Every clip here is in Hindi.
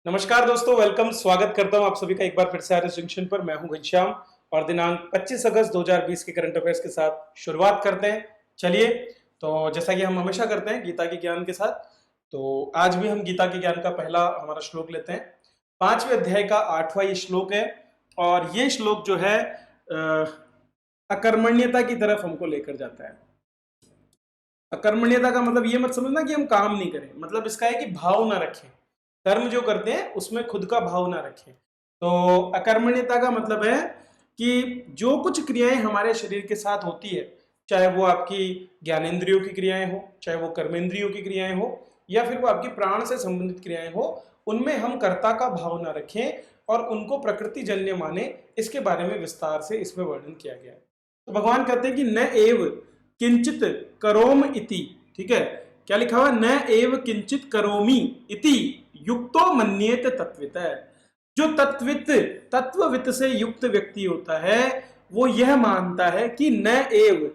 नमस्कार दोस्तों, वेलकम। स्वागत करता हूं आप सभी का एक बार फिर से आर्य जंक्शन पर। मैं हूं घनश्याम और दिनांक 25 अगस्त 2020 के करंट अफेयर्स के साथ शुरुआत करते हैं। चलिए, तो जैसा कि हम हमेशा करते हैं गीता के ज्ञान के साथ, तो आज भी हम गीता के ज्ञान का पहला हमारा श्लोक लेते हैं। 5वें अध्याय का 8वां ये श्लोक है और ये श्लोक जो है अकर्मण्यता की तरफ हमको लेकर जाता है। अकर्मण्यता का मतलब ये मत समझना कि हम काम नहीं करें, मतलब इसका है कि भाव ना रखें, कर्म जो करते हैं उसमें खुद का भाव ना रखें। तो अकर्मण्यता का मतलब है कि जो कुछ क्रियाएं हमारे शरीर के साथ होती है, चाहे वो आपकी ज्ञानेंद्रियों की क्रियाएं हो, चाहे वो कर्मेंद्रियों की क्रियाएं हो, या फिर वो आपकी प्राण से संबंधित क्रियाएं हो, उनमें हम कर्ता का भाव ना रखें और उनको प्रकृति जन्य माने। इसके बारे में विस्तार से इसमें वर्णन किया गया है। तो भगवान कहते हैं कि न एव किंचित करोम इति, ठीक है, क्या लिखा हुआ? न एव किंचित करोमि इति युक्तो मन्येत तत्वित। जो तत्ववित से युक्त व्यक्ति होता है वो यह मानता है कि न एव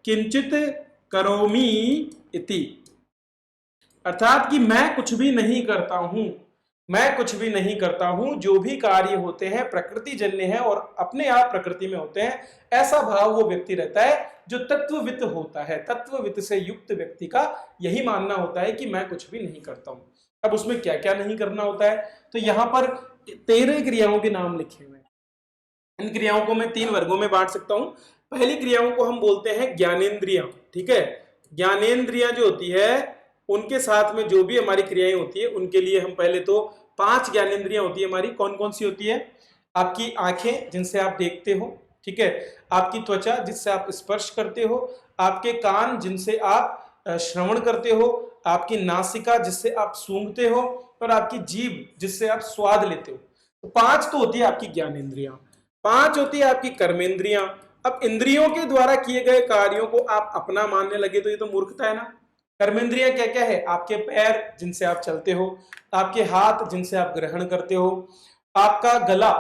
किंचित करोमि इति, अर्थात कि मैं कुछ भी नहीं करता हूं, मैं कुछ भी नहीं करता हूं, जो भी कार्य होते हैं प्रकृति जन्य है और अपने आप प्रकृति में होते हैं, ऐसा भाव वो व्यक्ति रहता है जो तत्ववित होता है। तत्ववित से युक्त व्यक्ति का यही मानना होता है कि मैं कुछ भी नहीं करता हूं। अब उसमें क्या क्या नहीं करना होता है, तो यहां पर 13 क्रियाओं के नाम लिखे हुए हैं। इन क्रियाओं को मैं 3 वर्गों में बांट सकता हूं। पहली क्रियाओं को हम बोलते हैं ज्ञानेंद्रियां, ठीक है। ज्ञानेंद्रियां जो होती है उनके साथ में जो भी हमारी क्रियाएं होती है उनके लिए हम पहले तो 5 ज्ञानेंद्रियां होती है हमारी। कौन कौन सी होती है? आपकी आंखें जिनसे आप देखते हो, ठीक है, आपकी त्वचा जिससे आप स्पर्श करते हो, आपके कान जिनसे आप श्रवण करते हो, आपकी नासिका जिससे आप सूंघते हो, और आपकी जीभ जिससे आप स्वाद लेते हो। तो 5 तो होती है आपकी ज्ञानेंद्रियां, 5 होती है आपकी कर्मेंद्रियां। अब इंद्रियों के द्वारा किए गए कार्यों को आप अपना मानने लगे तो ये तो मूर्खता है ना। कर्मेंद्रियां क्या क्या है? आपके पैर जिनसे आप चलते हो, आपके हाथ जिनसे आप ग्रहण करते हो, आपका गला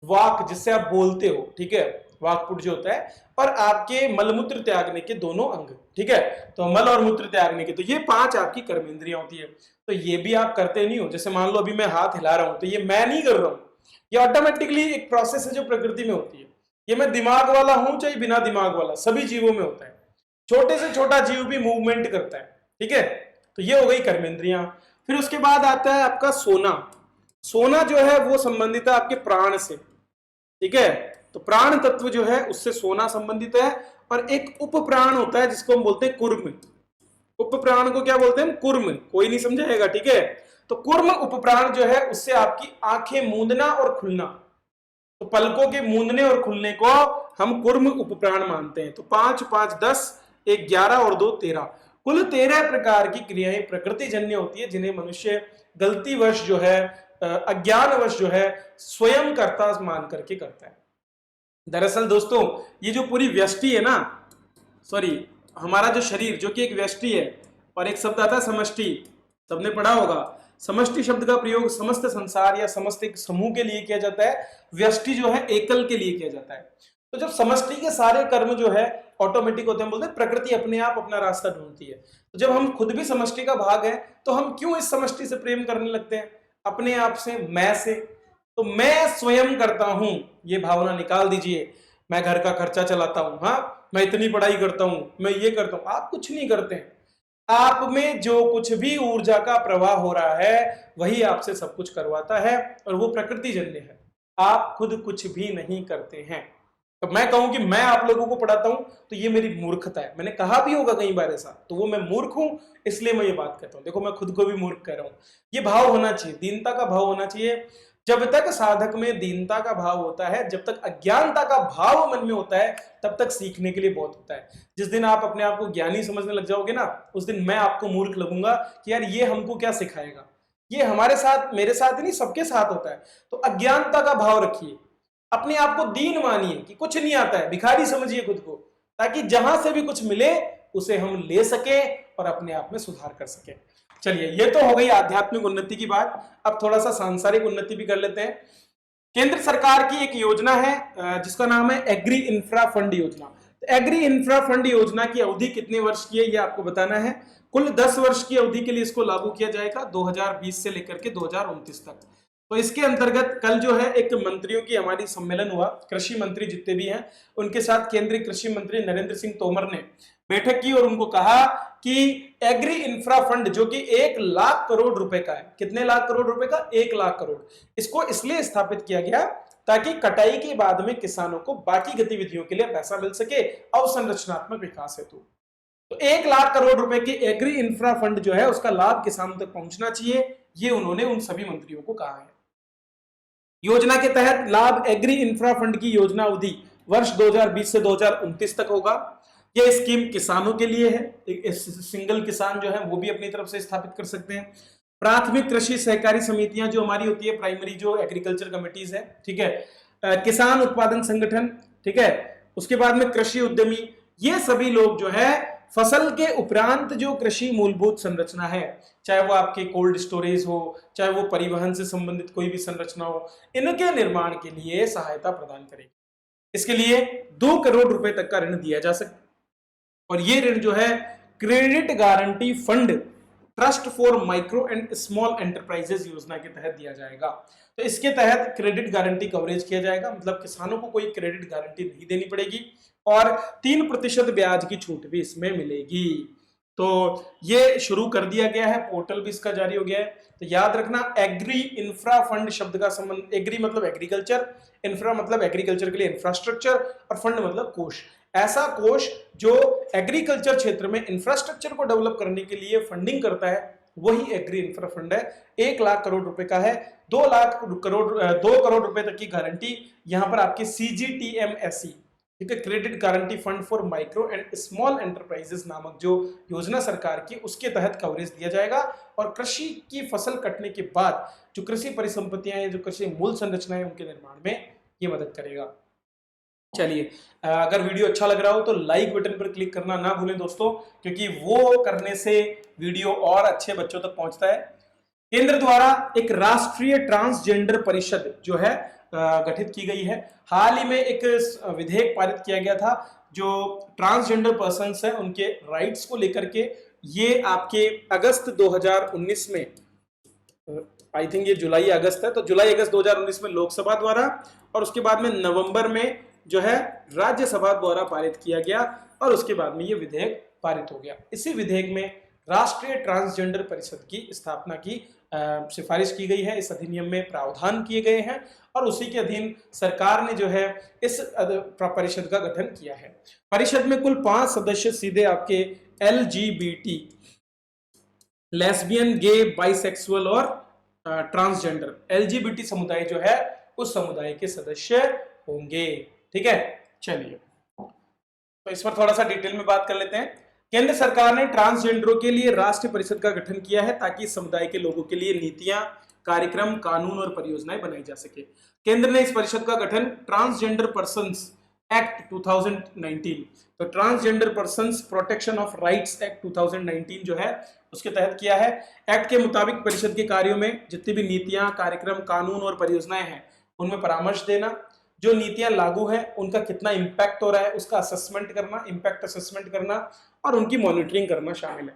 वाक जिससे आप बोलते हो, ठीक है, वाकपुट जो होता है, और आपके मलमूत्र त्यागने के दोनों अंग, ठीक है, तो मल और मूत्र त्यागने के, तो ये 5 आपकी कर्मेंद्रियां होती है। तो ये भी आप करते नहीं हो। जैसे मान लो अभी मैं हाथ हिला रहा हूं तो ये मैं नहीं कर रहा हूं, ये ऑटोमेटिकली एक प्रोसेस है जो प्रकृति में होती है। ये मैं दिमाग वाला हूं चाहे बिना दिमाग वाला, सभी जीवों में होता है। छोटे से छोटा जीव भी मूवमेंट करता है, ठीक है। तो ये हो गई कर्मेंद्रियां। फिर उसके बाद आता है आपका सोना। सोना जो है वो संबंधित है आपके प्राण से, ठीक है। तो प्राण तत्व जो है उससे सोना संबंधित है। और एक उप प्राण होता है जिसको हम बोलते हैं कुर्म। उप प्राण को क्या बोलते हैं? कुर्म। कोई नहीं समझाएगा, ठीक है। तो कुर्म उप प्राण जो है उससे आपकी आंखें मूंदना और खुलना, तो पलकों के मूंदने और खुलने को हम कुर्म उपप्राण मानते हैं। तो 5 5 10, 1 11 और 2 13, कुल 13 प्रकार की क्रियाएं प्रकृति जन्य होती है जिन्हें मनुष्य गलतीवश जो है, अज्ञानवश जो है, स्वयं कर्ता मान करके करता है। दरअसल दोस्तों ये जो पूरी व्यष्टि है ना, सॉरी, हमारा जो शरीर जो कि एक व्यष्टि है, और एक शब्द आता है समष्टि, सबने पढ़ा होगा। समष्टि शब्द का प्रयोग समस्त संसार या समस्त एक समूह के लिए किया जाता है, व्यष्टि जो है एकल के लिए किया जाता है। तो जब समष्टि के सारे कर्म जो है ऑटोमेटिक होते हैं, बोलते हैं प्रकृति अपने आप अपना रास्ता ढूंढती है। तो जब हम खुद भी समष्टि का भाग है तो हम क्यों इस समष्टि से प्रेम करने लगते हैं? अपने आप से, मैं से। तो मैं स्वयं करता हूं, ये भावना निकाल दीजिए। मैं घर का खर्चा चलाता हूं, हाँ, मैं इतनी पढ़ाई करता हूं, मैं ये करता हूं। आप कुछ नहीं करते हैं। आप में जो कुछ भी ऊर्जा का प्रवाह हो रहा है वही आपसे सब कुछ करवाता है और वो प्रकृति जन्य है। आप खुद कुछ भी नहीं करते हैं। तो मैं कहूं कि मैं आप लोगों को पढ़ाता हूं तो ये मेरी मूर्खता है। मैंने कहा भी होगा कई बार ऐसा, तो वो मैं मूर्ख हूं इसलिए मैं ये बात कहता हूं। देखो मैं खुद को भी मूर्ख कह रहा हूं। ये भाव होना चाहिए, दीनता का भाव होना चाहिए। जब तक साधक में दीनता का भाव होता है, जब तक अज्ञानता का भाव मन में होता है, तब तक सीखने के लिए बहुत होता है। जिस दिन आप अपने आप को ज्ञानी समझने लग जाओगे ना, उस दिन मैं आपको मूर्ख लगूंगा कि यार ये हमको क्या सिखाएगा। ये हमारे साथ, मेरे साथ ही नहीं, सबके साथ होता है। तो अज्ञानता का भाव रखिए, अपने आप को दीन मानिए कि कुछ नहीं आता है, भिखारी समझिए खुद को, ताकि जहां से भी कुछ मिले उसे हम ले सके और अपने आप में सुधार कर सके। चलिए, ये तो हो गई आध्यात्मिक उन्नति की बात। अब थोड़ा सा सांसारिक उन्नति भी कर लेते हैं। केंद्र सरकार की एक योजना है जिसका नाम है एग्री इंफ्रा फंड योजना। एग्री इंफ्रा फंड योजना की अवधि कितने वर्ष की है ये आपको बताना है। कुल 10 वर्ष की अवधि के लिए इसको लागू किया जाएगा 2020 से लेकर के 2029 तक। तो इसके अंतर्गत कल जो है एक मंत्रियों की हमारी सम्मेलन हुआ, कृषि मंत्री जितने भी हैं उनके साथ केंद्रीय कृषि मंत्री नरेंद्र सिंह तोमर ने बैठक की और उनको कहा कि एग्री इंफ्रा फंड जो कि 1 लाख करोड़ रुपए का है, कितने लाख करोड़ रुपए का, 1 लाख करोड़, इसको इसलिए स्थापित किया गया ताकि कटाई के बाद में किसानों को बाकी गतिविधियों के लिए पैसा मिल सके अवसंरचनात्मक विकास हेतु। तो 1 लाख करोड़ रुपए की एग्री इंफ्रा फंड जो है उसका लाभ किसानों तक पहुंचना चाहिए, ये उन्होंने उन सभी मंत्रियों को कहा है। योजना के तहत लाभ एग्री इंफ्रा फंड की योजना अवधि वर्ष 2020 से 2029 तक होगा। यह स्कीम किसानों के लिए है, सिंगल किसान जो है वो भी अपनी तरफ से स्थापित कर सकते हैं। प्राथमिक कृषि सहकारी समितियां जो हमारी होती है, प्राइमरी जो एग्रीकल्चर कमिटीज है, ठीक है, किसान उत्पादन संगठन, ठीक है, उसके बाद में कृषि उद्यमी, ये सभी लोग जो है फसल के उपरांत जो कृषि मूलभूत संरचना है, चाहे वो आपके कोल्ड स्टोरेज हो, चाहे वो परिवहन से संबंधित कोई भी संरचना हो, इनके निर्माण के लिए सहायता प्रदान करेगी। इसके लिए 2 करोड़ रुपए तक का ऋण दिया जा सकता है और ये ऋण जो है credit guarantee fund trust for micro and small enterprises योजना के तहत दिया जाएगा। तो इसके तहत क्रेडिट गारंटी कवरेज किया जाएगा, मतलब किसानों को कोई क्रेडिट गारंटी नहीं देनी पड़ेगी और 3% ब्याज की छूट भी इसमें मिलेगी। तो ये शुरू कर दिया गया है, पोर्टल भी इसका जारी हो गया है। तो याद रखना, एग्री इंफ्रा फंड शब्द का संबंध, एग्री मतलब एग्रीकल्चर, इंफ्रा मतलब एग्रीकल्चर के लिए इंफ्रास्ट्रक्चर और फंड मतलब कोष। ऐसा कोष जो एग्रीकल्चर क्षेत्र में इंफ्रास्ट्रक्चर को डेवलप करने के लिए फंडिंग करता है, वही एग्री इंफ्रा फंड है। 1 लाख करोड़ रुपए का है। 2 करोड़ रुपए तक की गारंटी यहां पर आपकी CGTMSE, ठीक है, credit guarantee fund for micro and small enterprises नामक जो योजना सरकार की, उसके तहत कवरेज दिया जाएगा और कृषि की फसल कटने के बाद जो कृषि परिसंपत्तियां हैं, जो कृषि मूल संरचनाएं, उनके निर्माण में ये मदद करेगा। चलिए, अगर वीडियो अच्छा लग रहा हो तो लाइक बटन पर क्लिक करना ना भूलें दोस्तों, क्योंकि वो करने से वीडियो और अच्छे बच्चों तक पहुंचता है। केंद्र द्वारा एक राष्ट्रीय ट्रांसजेंडर परिषद जो है गठित की गई है। हाल ही में एक विधेयक पारित किया गया था जो ट्रांसजेंडर पर्सन्स हैं उनके राइट्स को लेकर के। ये आपके अगस्त 2019 में, आई थिंक ये जुलाई अगस्त है, तो जुलाई अगस्त 2019 में लोकसभा द्वारा और उसके बाद में नवंबर में जो है राज्यसभा द्वारा पारित किया गया और उसके बाद में ये विधेयक पारित हो गया। इसी विधेयक में राष्ट्रीय ट्रांसजेंडर परिषद की स्थापना की सिफारिश की गई है। इस अधिनियम में प्रावधान किए गए हैं और उसी के अधीन सरकार ने जो है इस परिषद का गठन किया है। परिषद में कुल 5 सदस्य सीधे आपके LGBT, लेस्बियन, गे, बाइसेक्सुअल और ट्रांसजेंडर, LGBT समुदाय जो है उस समुदाय के सदस्य होंगे। ठीक है, चलिए तो इस पर थोड़ा सा डिटेल में बात कर लेते हैं। केंद्र सरकार ने ट्रांसजेंडरों के लिए राष्ट्रीय परिषद का गठन किया है ताकि समुदाय के लोगों के लिए नीतियां, कार्यक्रम, कानून और परियोजनाएं बनाई जा सके। केंद्र ने इस परिषद का गठन ट्रांसजेंडर पर्सन्स एक्ट 2019, तो transgender persons protection of rights act 2019 जो है उसके तहत किया है। एक्ट के मुताबिक परिषद के कार्यों में जितनी भी नीतियां, कार्यक्रम, कानून और परियोजनाएं हैं उनमें परामर्श देना, जो नीतियां लागू हैं उनका कितना इम्पैक्ट हो रहा है उसका असेसमेंट करना, इम्पैक्ट असेसमेंट करना और उनकी मॉनिटरिंग करना शामिल है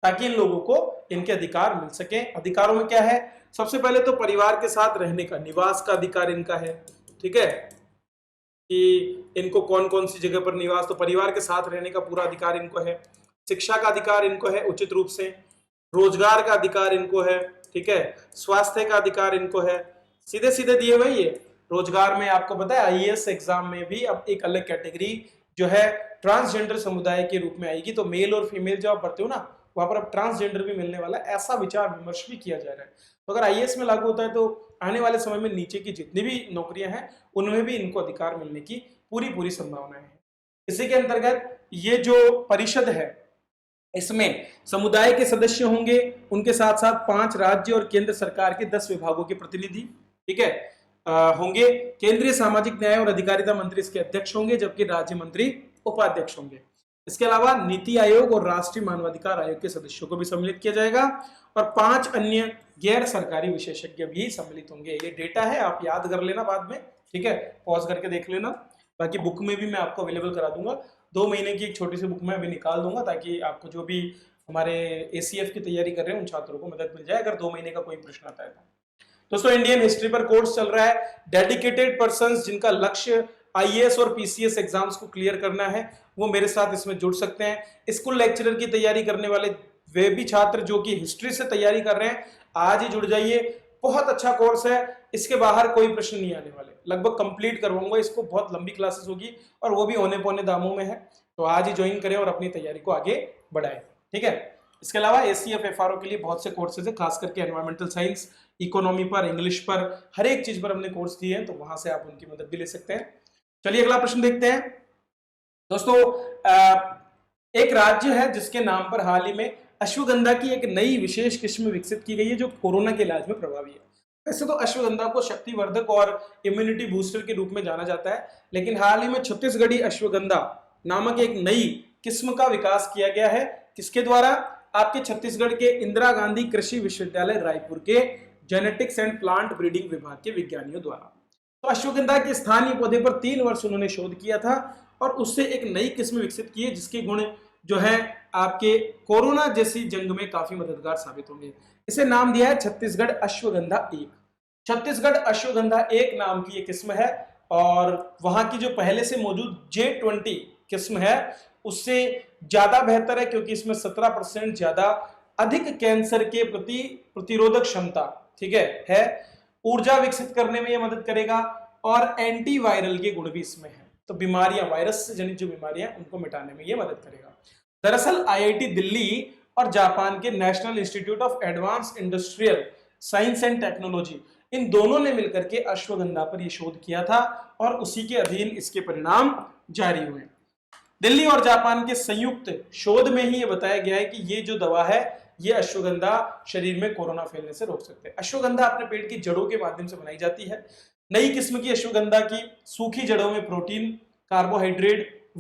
ताकि इन लोगों को इनके अधिकार मिल सके। अधिकारों में क्या है, सबसे पहले तो परिवार के साथ रहने का, निवास का अधिकार इनका है। ठीक है, कि इनको कौन कौन सी जगह पर निवास, तो परिवार के साथ रहने का पूरा अधिकार इनको है। शिक्षा का अधिकार इनको है उचित रूप से, रोजगार का अधिकार इनको है, ठीक है, स्वास्थ्य का अधिकार इनको है, सीधे सीधे दिए हुए। ये रोजगार में आपको पता है IAS एग्जाम में भी अब एक अलग कैटेगरी जो है ट्रांसजेंडर समुदाय के रूप में आएगी। तो मेल और फीमेल जब आप पढ़ते हो ना, वहां पर अब ट्रांसजेंडर भी मिलने वाला है, ऐसा विचार विमर्श भी किया जा रहा है। तो अगर IAS में लागू होता है तो आने वाले समय में नीचे की जितनी भी नौकरियां हैं उनमें भी इनको अधिकार मिलने की पूरी संभावना है। इसी के अंतर्गत ये जो परिषद है इसमें समुदाय के सदस्य होंगे, उनके साथ साथ 5 राज्य और केंद्र सरकार के 10 विभागों के प्रतिनिधि, ठीक है, होंगे। केंद्रीय सामाजिक न्याय और अधिकारिता मंत्री इसके अध्यक्ष होंगे जबकि राज्य मंत्री उपाध्यक्ष होंगे। इसके अलावा नीति आयोग और राष्ट्रीय मानवाधिकार आयोग के सदस्यों को भी सम्मिलित किया जाएगा और 5 अन्य गैर सरकारी विशेषज्ञ भी सम्मिलित होंगे। ये डेटा है, आप याद कर लेना बाद में, ठीक है, पॉज करके देख लेना, बाकी बुक में भी मैं आपको अवेलेबल करा दूंगा। 2 महीने की एक छोटी सी बुक मैं अभी निकाल दूंगा, ताकि आपको जो भी हमारे ACF की तैयारी कर रहे हैं उन छात्रों को मदद मिल जाए अगर 2 महीने का कोई प्रश्न आता है तो। दोस्तों इंडियन हिस्ट्री पर कोर्स चल रहा है। डेडिकेटेड पर्संस जिनका लक्ष्य IAS और PCS एग्जाम्स को क्लियर करना है वो मेरे साथ इसमें जुड़ सकते हैं। स्कूल लेक्चरर की तैयारी करने वाले वे भी छात्र जो कि हिस्ट्री से तैयारी कर रहे हैं आज ही जुड़ जाइए। बहुत अच्छा कोर्स है, इसके बाहर कोई प्रश्न नहीं आने वाले, लगभग कंप्लीट करवाऊंगा इसको, बहुत लंबी क्लासेस होगी और वो भी औने पौने दामों में है। तो आज ही ज्वाइन करें और अपनी तैयारी को आगे बढ़ाएं, ठीक है। इसके अलावा ACF FRO के लिए बहुत से कोर्सेज है, खास करके एनवायरमेंटल साइंस, इकोनॉमी पर, इंग्लिश पर, हर एक चीज पर हमने कोर्स दिए हैं, तो वहां से आप उनकी मदद भी ले सकते हैं। चलिए अगला प्रश्न देखते हैं। दोस्तों एक राज्य है जिसके नाम पर हाल ही में अश्वगंधा की एक नई विशेष किस्म विकसित की गई है जो कोरोना के इलाज में प्रभावी है। वैसे तो अश्वगंधा को शक्तिवर्धक और इम्यूनिटी बूस्टर के रूप में जाना जाता है, लेकिन हाल ही में छत्तीसगढ़ी अश्वगंधा नामक एक नई किस्म का विकास किया गया है। किसके द्वारा? आपके छत्तीसगढ़ के इंदिरा गांधी कृषि विश्वविद्यालय रायपुर के जेनेटिक्स एंड प्लांट ब्रीडिंग विभाग के विज्ञानियों द्वारा। तो अश्वगंधा के स्थानीय पौधे पर 3 वर्ष उन्होंने शोध किया था और उससे एक नई किस्म विकसित की है जिसके गुण जो है आपके कोरोना जैसी जंग में काफी मददगार साबित होंगे। इसे नाम दिया है छत्तीसगढ़ अश्वगंधा 1। छत्तीसगढ़ अश्वगंधा 1 नाम की ये किस्म है और वहां की जो पहले से मौजूद J20 किस्म है उससे ज्यादा बेहतर है, क्योंकि इसमें 17% ज्यादा अधिक कैंसर के प्रति प्रतिरोधक क्षमता, ठीक है, ऊर्जा विकसित करने में यह मदद करेगा और एंटीवायरल के गुण भी इसमें है। तो बीमारियां, वायरस से जनित जो बीमारियां उनको मिटाने में यह मदद करेगा। दरअसल IIT दिल्ली और जापान के national institute of advanced industrial science and technology, इन दोनों ने मिलकर के अश्वगंधा पर यह शोध किया था और उसी के अधीन इसके परिणाम जारी हुए। दिल्ली और जापान के संयुक्त शोध में ही यह बताया गया है कि ये जो दवा है ये अश्वगंधा शरीर में कोरोना फैलने से रोक सकते हैं। अश्वगंधा अपने पेट की जड़ों के माध्यम से बनाई जाती है। नई किस्म की अश्वगंधा की सूखी जड़ों में प्रोटीन, कार्बोहाइड्रेट,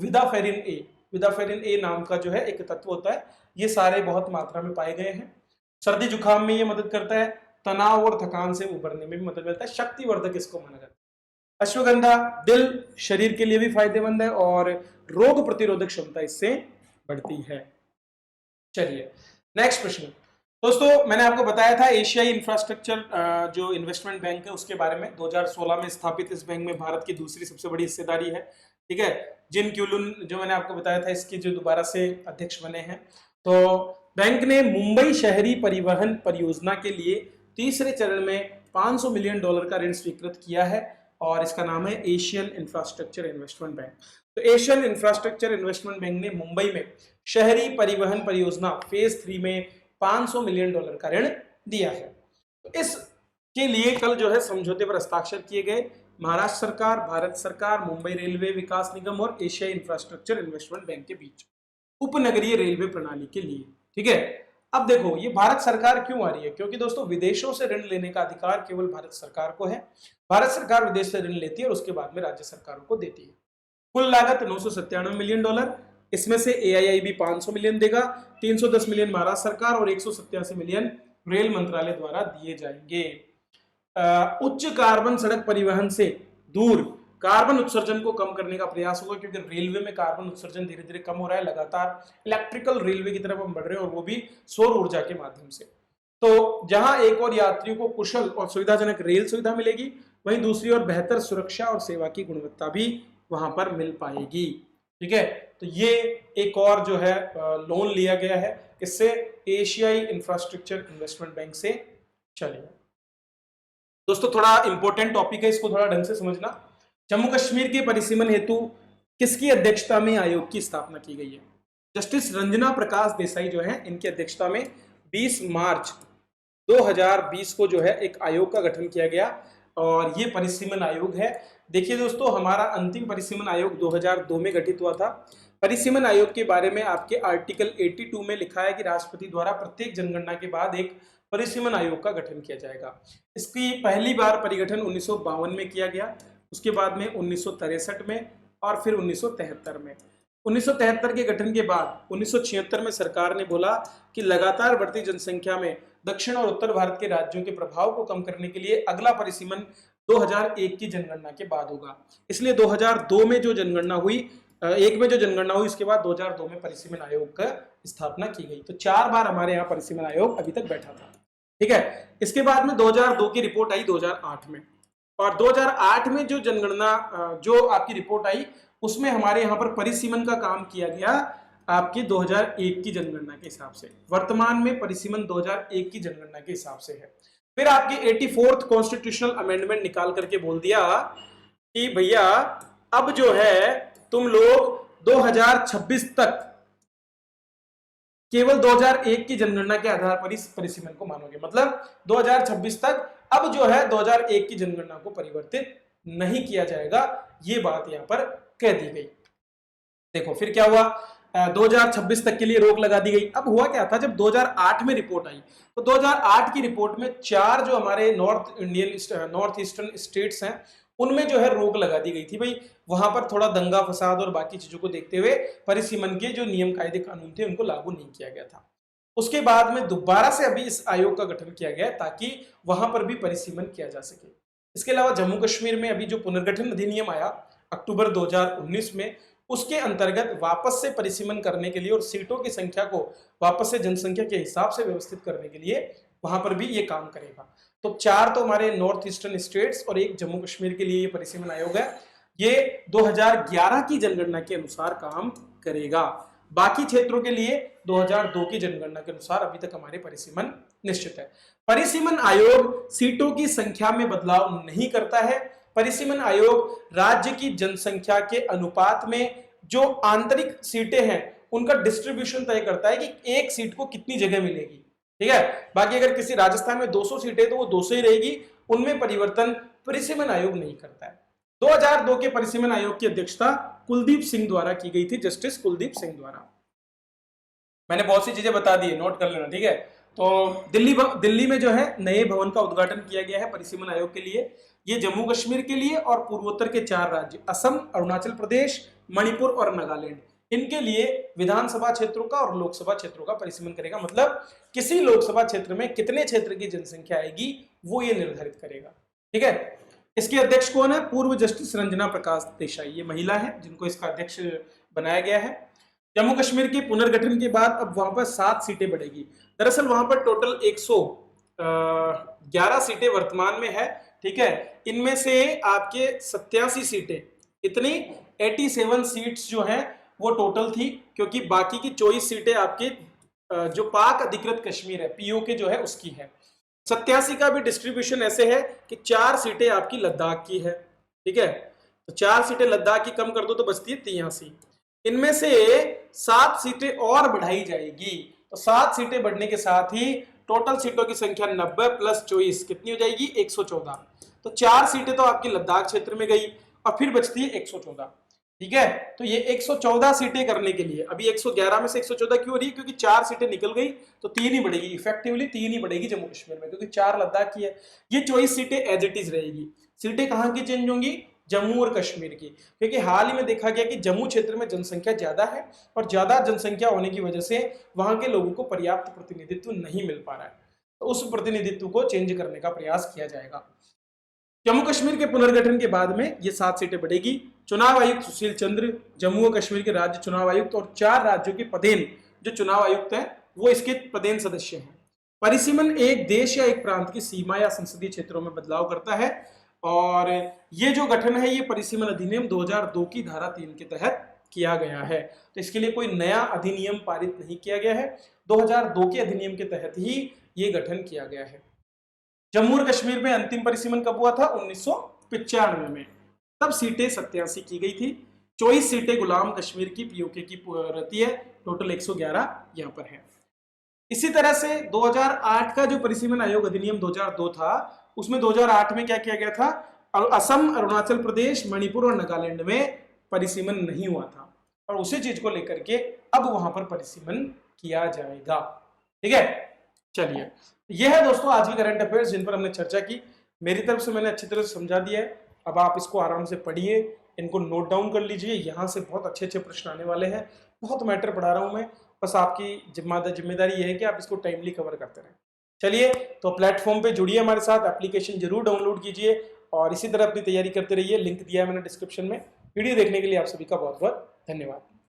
विदाफेरिन ए नाम का जो है एक तत्व होता है, ये सारे बहुत मात्रा में पाए गए हैं। सर्दी जुकाम में ये मदद करता है, तनाव और थकान से उबरने में भी मदद मिलता है, शक्तिवर्धक इसको माना जाता है। अश्वगंधा दिल, शरीर के लिए भी फायदेमंद है और रोग प्रतिरोधक क्षमता इससे बढ़ती है। चलिए नेक्स्ट प्रश्न। दोस्तों मैंने आपको बताया था एशियाई इंफ्रास्ट्रक्चर जो इन्वेस्टमेंट बैंक है उसके बारे में। 2016 में स्थापित इस बैंक में भारत की दूसरी सबसे बड़ी हिस्सेदारी है, ठीक है। जिन क्यूलुन जो मैंने आपको बताया था इसके जो दोबारा से अध्यक्ष बने हैं। तो बैंक ने मुंबई शहरी परिवहन परियोजना के लिए तीसरे चरण में $500 मिलियन का ऋण स्वीकृत किया है और इसका नाम है एशियन इंफ्रास्ट्रक्चर इन्वेस्टमेंट बैंक। तो एशियन इंफ्रास्ट्रक्चर इन्वेस्टमेंट बैंक ने मुंबई में शहरी परिवहन परियोजना फेज 3 में $500 मिलियन का ऋण दिया है। तो इसके लिए कल जो है समझौते पर हस्ताक्षर किए गए महाराष्ट्र सरकार, भारत सरकार, मुंबई रेलवे विकास निगम और एशियाई इंफ्रास्ट्रक्चर इन्वेस्टमेंट बैंक के बीच उपनगरीय रेलवे प्रणाली के लिए, ठीक है। अब देखो ये भारत सरकार क्यों आ रही है, क्योंकि दोस्तों विदेशों से ऋण लेने का अधिकार केवल भारत सरकार को है। भारत सरकार विदेश से ऋण लेती है और उसके बाद में राज्य सरकारों को देती है। कुल लागत $997 मिलियन, इसमें से AIIB 500 मिलियन देगा, 310 मिलियन महाराष्ट्र सरकार और 187 मिलियन रेल मंत्रालय द्वारा दिए जाएंगे। उच्च कार्बन सड़क परिवहन से दूर कार्बन उत्सर्जन को कम करने का प्रयास होगा, क्योंकि रेलवे में कार्बन उत्सर्जन धीरे धीरे कम हो रहा है, लगातार इलेक्ट्रिकल रेलवे की तरफ हम बढ़ रहे हैं और वो भी सौर ऊर्जा के माध्यम से। तो जहां एक और यात्रियों को कुशल और सुविधाजनक रेल सुविधा मिलेगी, वहीं दूसरी ओर बेहतर सुरक्षा और सेवा की गुणवत्ता भी वहां पर मिल पाएगी, ठीक है। तो ये एक और जो है लोन लिया गया है, इससे एशियाई इंफ्रास्ट्रक्चर इन्वेस्टमेंट बैंक से। चलिए दोस्तों थोड़ा इंपॉर्टेंट टॉपिक है, इसको थोड़ा ढंग से समझना। जम्मू कश्मीर के परिसीमन हेतु किसकी अध्यक्षता में आयोग की स्थापना की गई है? जस्टिस रंजना प्रकाश देसाई जो है इनकी अध्यक्षता में 20 मार्च 2020 को जो है एक आयोग का गठन किया गया और ये परिसीमन आयोग है। देखिए दोस्तों हमारा अंतिम परिसीमन आयोग 2002 में गठित हुआ था। परिसीमन आयोग के बारे में आपके आर्टिकल 82 में लिखा है कि राष्ट्रपति द्वारा प्रत्येक जनगणना के बाद एक परिसीमन आयोग का गठन किया जाएगा। इसकी पहली बार परिगठन 1952 में किया गया, उसके बाद में 1963 में और फिर 1973 में। 1973 के गठन के बाद 1976 में सरकार ने बोला कि लगातार बढ़ती जनसंख्या में दक्षिण और उत्तर भारत के राज्यों के प्रभाव को कम करने के लिए अगला परिसीमन 2001 की जनगणना के बाद होगा। इसलिए 2002 में जो जनगणना हुई एक में जो जनगणना हुई, इसके बाद 2002 में परिसीमन आयोग का स्थापना की गई। तो 4 बार हमारे यहाँ परिसीमन आयोग अभी तक बैठा था। ठीक है, इसके बाद में 2002 की रिपोर्ट आई 2008 में, और 2008 में जो जनगणना जो आपकी रिपोर्ट आई उसमें हमारे यहाँ पर परिसीमन का काम किया गया आपकी 2001 की जनगणना के हिसाब से। वर्तमान में परिसीमन 2001 की जनगणना के हिसाब से है। फिर आपकी 84th कॉन्स्टिट्यूशनल अमेंडमेंट निकाल करके बोल दिया कि भैया अब जो है तुम लोग 2026 तक केवल 2001 की जनगणना के आधार पर इस परिसीमन को मानोगे। मतलब 2026 तक अब जो है 2001 की जनगणना को परिवर्तित नहीं किया जाएगा, ये बात यहां पर कह दी गई। देखो फिर क्या हुआ, 2026 तक के लिए रोक लगा दी गई। अब हुआ क्या था, जब 2008 में रिपोर्ट आई तो 2008 की रिपोर्ट में 4 जो हमारे नॉर्थ ईस्टर्न स्टेट्स हैं उनमें जो है रोक लगा दी गई थी। भाई वहां पर थोड़ा दंगा फसाद और बाकी चीजों को देखते हुए परिसीमन के जो नियम कायदे कानून थे उनको लागू नहीं किया गया था। उसके बाद में दोबारा से अभी इस आयोग का गठन किया गया ताकि वहां पर भी परिसीमन किया जा सके। इसके अलावा जम्मू कश्मीर में अभी जो पुनर्गठन अधिनियम आया अक्टूबर 2019 में, उसके अंतर्गत वापस से परिसीमन करने के लिए और सीटों की संख्या को वापस से जनसंख्या के हिसाब से व्यवस्थित करने के लिए वहां पर भी ये काम करेगा। तो 4 तो हमारे नॉर्थ ईस्टर्न स्टेट्स और एक जम्मू कश्मीर के लिए ये परिसीमन आयोग है। ये 2011 की जनगणना के अनुसार काम करेगा। बाकी क्षेत्रों के लिए 2002 की जनगणना के अनुसार अभी तक हमारे परिसीमन निश्चित है। परिसीमन आयोग सीटों की संख्या में बदलाव नहीं करता है। परिसीमन आयोग राज्य की जनसंख्या के अनुपात में जो आंतरिक सीटें हैं उनका डिस्ट्रीब्यूशन तय करता है कि एक सीट को कितनी जगह मिलेगी। ठीक है, बाकी अगर किसी राजस्थान में 200 सीटें तो वो 200 ही रहेगी, उनमें परिवर्तन परिसीमन आयोग नहीं करता है। 2002 के परिसीमन आयोग की अध्यक्षता कुलदीप सिंह द्वारा की गई थी, जस्टिस कुलदीप सिंह द्वारा। मैंने बहुत सी चीजें बता दी है, नोट कर लेना। ठीक है, तो दिल्ली में जो है नए भवन का उद्घाटन किया गया है परिसीमन आयोग के लिए। ये जम्मू कश्मीर के लिए और पूर्वोत्तर के 4 राज्य असम, अरुणाचल प्रदेश, मणिपुर और नागालैंड, इनके लिए विधानसभा क्षेत्रों का और लोकसभा क्षेत्रों का परिसीमन करेगा। मतलब किसी लोकसभा क्षेत्र में कितने क्षेत्र की जनसंख्या आएगी वो ये निर्धारित करेगा। ठीक है, इसके अध्यक्ष कौन है, पूर्व जस्टिस रंजना प्रकाश देसाई, ये महिला है जिनको इसका अध्यक्ष बनाया गया है। जम्मू कश्मीर के पुनर्गठन के बाद अब वहां पर 7 सीटें बढ़ेगी। दरअसल वहां पर टोटल 111 सीटें वर्तमान में है। ठीक है, इनमें से आपके 87 सीटें, इतनी 87 सीट्स जो हैं वो टोटल थी, क्योंकि बाकी की 24 सीटें आपके जो पाक अधिकृत कश्मीर है पीओके जो है उसकी है। 87 का भी डिस्ट्रीब्यूशन ऐसे है कि 4 सीटें आपकी लद्दाख की है। ठीक है, तो 4 सीटें लद्दाख की कम कर दो तो बचती है 83। इनमें से 7 सीटें और बढ़ाई जाएगी, तो 7 सीटें बढ़ने के साथ ही टोटल सीटों की संख्या 90 प्लस 24 कितनी हो जाएगी, 114। तो 4 सीटें तो आपकी लद्दाख क्षेत्र में गई और फिर बचती है 114। ठीक है, तो ये 114 सीटें करने के लिए अभी 111 में से 114 क्यों हो रही है, क्योंकि 4 सीटें निकल गई तो 3 ही बढ़ेगी, इफेक्टिवली 3 ही बढ़ेगी जम्मू कश्मीर में, क्योंकि 4 लद्दाख की है। ये 24 सीटें एज इट इज रहेगी। सीटें कहाँ की चेंज होंगी, जम्मू और कश्मीर की, क्योंकि हाल ही में देखा गया कि जम्मू क्षेत्र में जनसंख्या ज्यादा है और ज्यादा जनसंख्या होने की वजह से वहां के लोगों को पर्याप्त प्रतिनिधित्व नहीं मिल पा रहा है, तो उस प्रतिनिधित्व को चेंज करने का प्रयास किया जाएगा। जम्मू कश्मीर के पुनर्गठन के बाद में ये 7 सीटें बढ़ेगी। चुनाव आयुक्त सुशील चंद्र, जम्मू और कश्मीर के राज्य चुनाव आयुक्त और 4 राज्यों के पदेन जो चुनाव आयुक्त हैं वो इसके पदेन सदस्य हैं। परिसीमन एक देश या एक प्रांत की सीमा या संसदीय क्षेत्रों में बदलाव करता है, और ये जो गठन है ये परिसीमन अधिनियम 2002 की धारा 3 के तहत किया गया है। तो इसके लिए कोई नया अधिनियम पारित नहीं किया गया है, 2002 के अधिनियम के तहत ही ये गठन किया गया है। जम्मू और कश्मीर में अंतिम परिसीमन कब हुआ था, 1995 में, तब सीटें 87 की गई थी। 24 सीटें गुलाम कश्मीर की पीओके की रहती है, टोटल 111 यहाँ पर है। इसी तरह से 2008 का जो परिसीमन आयोग अधिनियम 2002 था, उसमें 2008 में क्या किया गया था, असम, अरुणाचल प्रदेश, मणिपुर और नागालैंड में परिसीमन नहीं हुआ था, और उसी चीज को लेकर के अब वहां पर परिसीमन किया जाएगा। ठीक है, चलिए यह है दोस्तों आज की करंट अफेयर्स जिन पर हमने चर्चा की। मेरी तरफ से मैंने अच्छी तरह से समझा दिया है, अब आप इसको आराम से पढ़िए, इनको नोट डाउन कर लीजिए, यहाँ से बहुत अच्छे अच्छे प्रश्न आने वाले हैं। बहुत मैटर पढ़ा रहा हूँ मैं, बस आपकी जिम्मेदारी यह है कि आप इसको टाइमली कवर करते रहें। चलिए, तो प्लेटफॉर्म पे जुड़िए हमारे साथ, एप्लीकेशन जरूर डाउनलोड कीजिए और इसी तरह अपनी तैयारी करते रहिए। लिंक दिया है मैंने डिस्क्रिप्शन में। वीडियो देखने के लिए आप सभी का बहुत बहुत धन्यवाद।